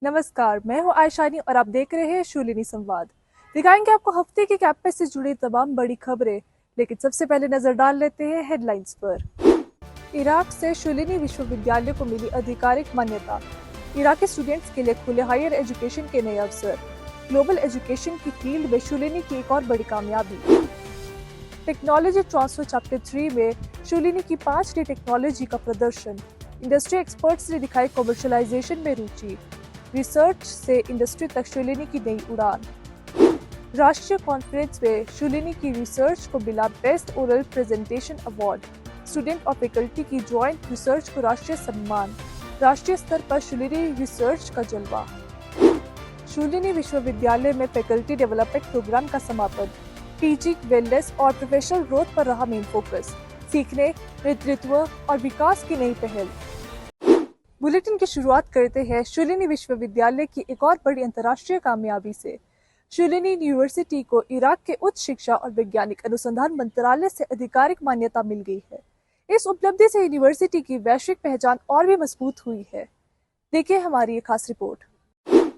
नमस्कार, मैं हूं आयशानी और आप देख रहे हैं शूलिनी संवाद। दिखाएंगे आपको हफ्ते के कैंपस से जुड़ी तमाम बड़ी खबरें, लेकिन सबसे पहले नजर डाल लेते हैं हेडलाइंस पर। इराक से शूलिनी विश्वविद्यालय को मिली आधिकारिक मान्यता। इराकी स्टूडेंट्स के लिए खुले हायर एजुकेशन के नए अवसर। ग्लोबल एजुकेशन की फील्ड में शूलिनी की एक और बड़ी कामयाबी। टेक्नोलॉजी ट्रांसफर चैप्टर 3 में शूलिनी की 5 टेक्नोलॉजी का प्रदर्शन। इंडस्ट्री एक्सपर्ट्स ने दिखाई कमर्शलाइजेशन में रुचि। रिसर्च से इंडस्ट्री तक शूलिनी की नई उड़ान। राष्ट्रीय कॉन्फ्रेंस में शूलिनी की रिसर्च को मिला best oral presentation award. Student और फैकल्टी की ज्वाइंट रिसर्च को राष्ट्रीय सम्मान। राष्ट्रीय स्तर पर शूलिनी रिसर्च का जलवा। शूलिनी विश्वविद्यालय में फैकल्टी डेवलपमेंट प्रोग्राम का समापन। टीचिंग, वेलनेस और प्रोफेशनल ग्रोथ पर रहा मेन फोकस। सीखने, नेतृत्व और विकास की नई पहल। बुलेटिन की शुरुआत करते हैं शूलिनी विश्वविद्यालय की एक और बड़ी अंतर्राष्ट्रीय कामयाबी से। शूलिनी यूनिवर्सिटी को इराक के उच्च शिक्षा और वैज्ञानिक अनुसंधान मंत्रालय से आधिकारिक मान्यता मिल गई है। इस उपलब्धि से यूनिवर्सिटी की वैश्विक पहचान और भी मजबूत हुई है। देखिए हमारी एक खास रिपोर्ट।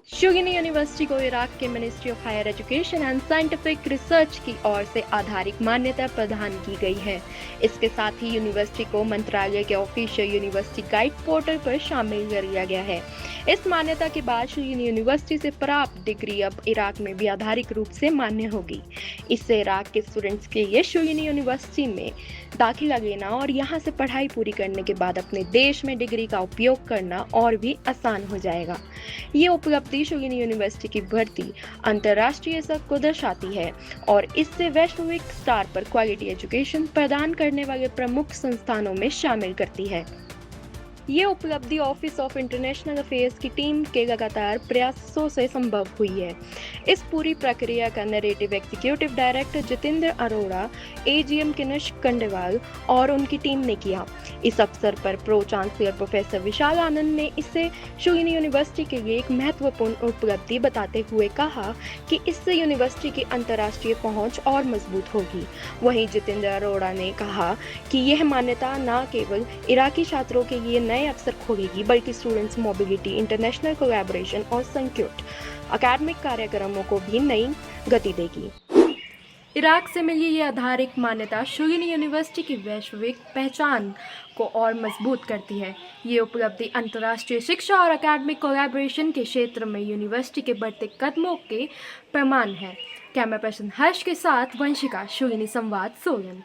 शूलिनी यूनिवर्सिटी को इराक के ministry of higher education and scientific research की ओर से आधारिक मान्यता प्रदान की गई है। इसके साथ ही यूनिवर्सिटी को मंत्रालय के ऑफिशियल यूनिवर्सिटी गाइड पोर्टल पर शामिल कर लिया गया है। इस मान्यता के बाद शूलिनी यूनिवर्सिटी से प्राप्त डिग्री अब इराक में भी आधारिक रूप से मान्य होगी। इससे इराक के स्टूडेंट्स के लिए शूलिनी यूनिवर्सिटी में दाखिला लेना और यहाँ से पढ़ाई पूरी करने के बाद अपने देश में डिग्री का उपयोग करना और भी आसान हो जाएगा। ये उपलब्धि शूलिनी यूनिवर्सिटी की बढ़ती अंतर्राष्ट्रीय स्तर को दर्शाती है और इससे वैश्विक स्तर पर क्वालिटी एजुकेशन प्रदान करने वाले प्रमुख संस्थानों में शामिल करती है। ये उपलब्धि ऑफिस ऑफ इंटरनेशनल अफेयर्स की टीम के लगातार प्रयासों से संभव हुई है। इस पूरी प्रक्रिया का narrative executive director Jitendra Arora, AGM Kanishk Khandelwal और उनकी टीम ने किया। इस अवसर पर pro chancellor professor Vishal Anand ने इसे शूलिनी यूनिवर्सिटी के लिए एक महत्वपूर्ण उपलब्धि बताते हुए कहा कि इससे यूनिवर्सिटी की अंतर्राष्ट्रीय पहुंच और मजबूत होगी। वहीं जितेंद्र अरोड़ा ने कहा कि यह मान्यता न केवल इराकी छात्रों के लिए नए अवसर खोलेगी बल्कि स्टूडेंट्स मोबिलिटी, इंटरनेशनल कोलैबोरेशन और संयुक्त अकादमिक कार्यक्रमों को भी नई गति देगी। इराक से मिली ये आधारिक मान्यता शूलिनी यूनिवर्सिटी की वैश्विक पहचान को और मजबूत करती है। ये उपलब्धि अंतर्राष्ट्रीय शिक्षा और अकादमिक कोलैबोरेशन के क्षेत्र में यूनिवर्सिटी के बढ़ते कदमों के प्रमाण है। कैमरा पर्सन हर्ष के साथ वंशिका, शूलिनी संवाद, सोलन।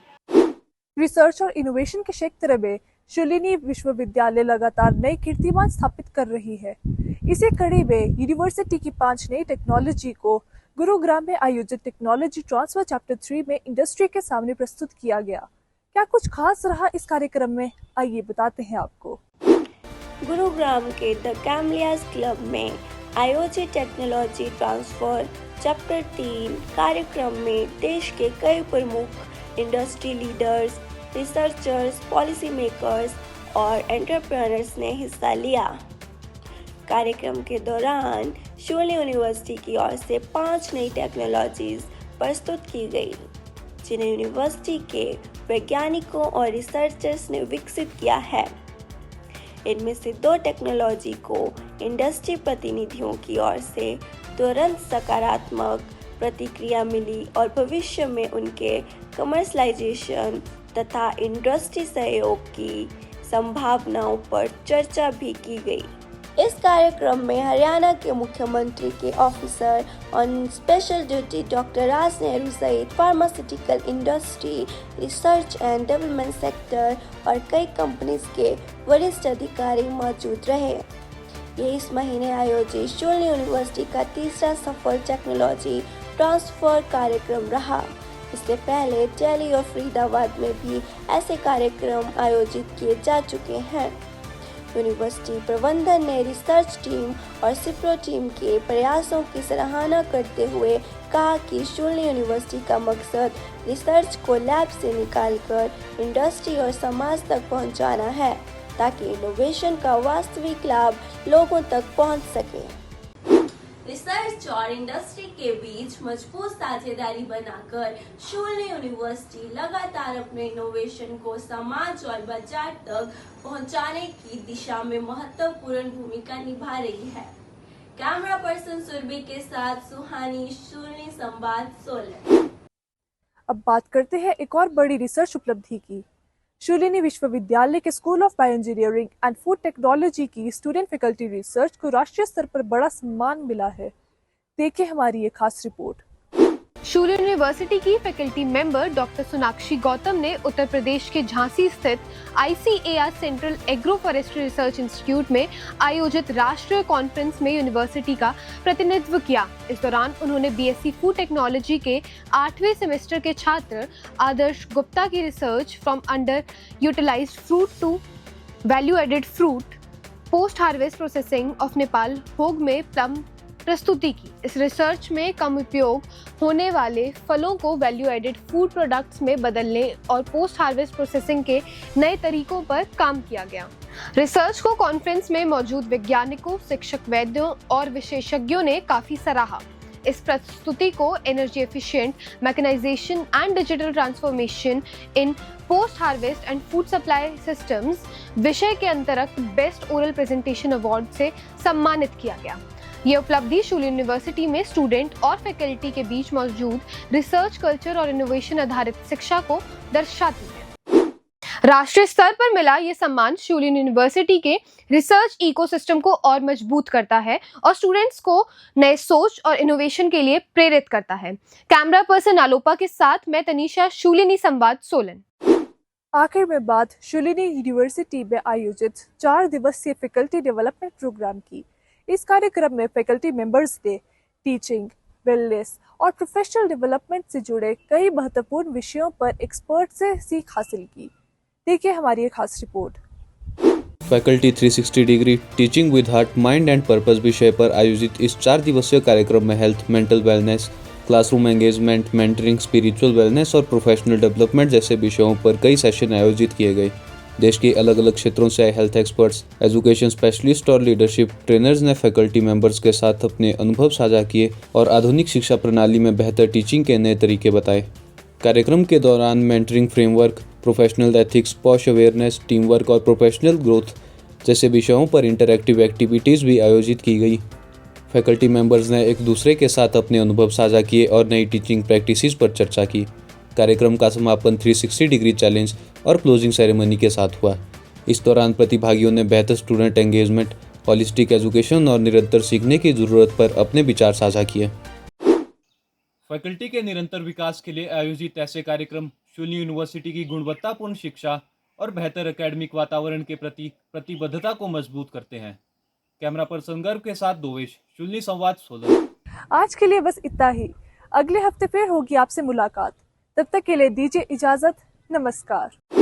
रिसर्च और इनोवेशन के क्षेत्र में शूलिनी विश्वविद्यालय लगातार नए कीर्तिमान स्थापित कर रही है। इसी कड़ी में यूनिवर्सिटी की 5 नई टेक्नोलॉजी को गुरुग्राम में आयोजित टेक्नोलॉजी ट्रांसफर चैप्टर 3 में इंडस्ट्री के सामने प्रस्तुत किया गया। क्या कुछ खास रहा इस कार्यक्रम में, आइए बताते हैं आपको। गुरुग्राम के द कैमलियास क्लब में आयोजित टेक्नोलॉजी ट्रांसफर चैप्टर 3 कार्यक्रम में देश के कई प्रमुख industry leaders, researchers, policy makers और एंटरप्रेन्योर्स ने हिस्सा लिया। कार्यक्रम के दौरान शूलिनी यूनिवर्सिटी की ओर से 5 नई टेक्नोलॉजीज प्रस्तुत की गई, जिन्हें यूनिवर्सिटी के वैज्ञानिकों और रिसर्चर्स ने विकसित किया है। इनमें से 2 टेक्नोलॉजी को इंडस्ट्री प्रतिनिधियों की ओर से तुरंत सकारात्मक प्रतिक्रिया मिली और भविष्य में उनके कमर्शलाइजेशन तथा इंडस्ट्री सहयोग की संभावनाओं पर चर्चा भी की गई। इस कार्यक्रम में हरियाणा के मुख्यमंत्री के officer on special duty doctor Raj Nehru सहित pharmaceutical industry, research and development sector और कई कंपनीज के वरिष्ठ अधिकारी मौजूद रहे। ये इस महीने आयोजित शूलिनी यूनिवर्सिटी का तीसरा सफल टेक्नोलॉजी ट्रांसफर कार्यक्रम रहा। इससे पहले दिल्ली और फरीदाबाद में भी ऐसे कार्यक्रम आयोजित किए जा चुके हैं। यूनिवर्सिटी प्रबंधन ने रिसर्च टीम और सिप्रो टीम के प्रयासों की सराहना करते हुए कहा कि शूलिनी यूनिवर्सिटी का मकसद रिसर्च को लैब से निकालकर इंडस्ट्री और समाज तक पहुंचाना है, ताकि इनोवेशन का वास्तविक लाभ लोगों तक पहुंच सके। रिसर्च और इंडस्ट्री के बीच मजबूत साझेदारी बनाकर शूलिनी यूनिवर्सिटी लगातार अपने इनोवेशन को समाज और बाजार तक पहुंचाने की दिशा में महत्वपूर्ण भूमिका निभा रही है। कैमरा पर्सन सुरभि के साथ सुहानी, शूलिनी संवाद, सोलन। अब बात करते हैं एक और बड़ी रिसर्च उपलब्धि की। शूलिनी विश्वविद्यालय के school of bio engineering and food technology की स्टूडेंट फैकल्टी रिसर्च को राष्ट्रीय स्तर पर बड़ा सम्मान मिला है। देखिए हमारी ये खास रिपोर्ट। शूलिनी यूनिवर्सिटी की faculty member doctor Sonakshi Gautam ने उत्तर प्रदेश के झांसी स्थित ICAR central agro forestry research institute में आयोजित राष्ट्रीय कॉन्फ्रेंस में यूनिवर्सिटी का प्रतिनिधित्व किया। इस दौरान उन्होंने BSc फूड टेक्नोलॉजी के 8वें सेमेस्टर के छात्र आदर्श गुप्ता की research from under utilised fruit to value added fruit post harvest processing of Nepal hog में प्लम प्रस्तुति की। इस रिसर्च में कम उपयोग होने वाले फलों को वैल्यू एडेड फूड प्रोडक्ट्स में बदलने और पोस्ट हार्वेस्ट प्रोसेसिंग के नए तरीकों पर काम किया गया। रिसर्च को कॉन्फ्रेंस में मौजूद वैज्ञानिकों, शिक्षक, वैद्यों और विशेषज्ञों ने काफी सराहा। इस प्रस्तुति को energy efficient mechanization and digital transformation in post harvest and food supply systems विषय के अंतर्गत बेस्ट ओरल प्रेजेंटेशन अवार्ड से सम्मानित किया गया। ये उपलब्धि शूलिनी यूनिवर्सिटी में स्टूडेंट और फैकल्टी के बीच मौजूद रिसर्च कल्चर और इनोवेशन आधारित शिक्षा को दर्शाती है। राष्ट्रीय स्तर पर मिला ये सम्मान शूलिनी यूनिवर्सिटी के रिसर्च इकोसिस्टम को और मजबूत करता है और स्टूडेंट्स को नए सोच और इनोवेशन के लिए प्रेरित करता है। कैमरा पर्सन आलोपा के साथ मैं तनीषा, शूलिनी संवाद, सोलन। आखिर में बात शूलिनी यूनिवर्सिटी में आयोजित 4 दिवसीय फैकल्टी डेवलपमेंट प्रोग्राम की। इस कार्यक्रम में फैकल्टी मेंबर्स ने टीचिंग, वेलनेस और प्रोफेशनल डेवलपमेंट से जुड़े कई महत्वपूर्ण विषयों पर एक्सपर्ट से सीख हासिल की। देखिए हमारी एक खास report. Faculty 360 degree teaching with heart, mind and purpose विषय पर आयोजित इस 4 दिवसीय कार्यक्रम में health, mental wellness, classroom engagement, mentoring, spiritual wellness और प्रोफेशनल डेवलपमेंट जैसे विषयों पर कई सेशन आयोजित किए गए। देश के अलग अलग क्षेत्रों से आए हेल्थ एक्सपर्ट्स, एजुकेशन स्पेशलिस्ट और लीडरशिप ट्रेनर्स ने फैकल्टी मेंबर्स के साथ अपने अनुभव साझा किए और आधुनिक शिक्षा प्रणाली में बेहतर टीचिंग के नए तरीके बताए। कार्यक्रम के दौरान mentoring framework, professional ethics, posh awareness, team work और प्रोफेशनल ग्रोथ जैसे विषयों पर इंटरैक्टिव एक्टिविटीज़ भी आयोजित की गई। फैकल्टी मेंबर्स ने एक दूसरे के साथ अपने अनुभव साझा किए और नई टीचिंग प्रैक्टिसेस पर चर्चा की। कार्यक्रम का समापन 360 डिग्री चैलेंज और क्लोजिंग सेरेमनी के साथ हुआ। इस दौरान प्रतिभागियों ने बेहतर स्टूडेंट एंगेजमेंट, होलिस्टिक एजुकेशन और निरंतर सीखने की जरूरत पर अपने विचार साझा किए। फैकल्टी के निरंतर विकास के लिए आयोजित ऐसे कार्यक्रम शूलिनी यूनिवर्सिटी की गुणवत्तापूर्ण शिक्षा और बेहतर एकेडमिक वातावरण के प्रति प्रतिबद्धता को मजबूत करते हैं। कैमरा पर्सन गर्व के साथ दोवेश, शूलिनी संवाद, सोलन। आज के लिए बस इतना ही। अगले हफ्ते फिर होगी आपसे मुलाकात। तब तक के लिए दीजिए इजाजत। नमस्कार।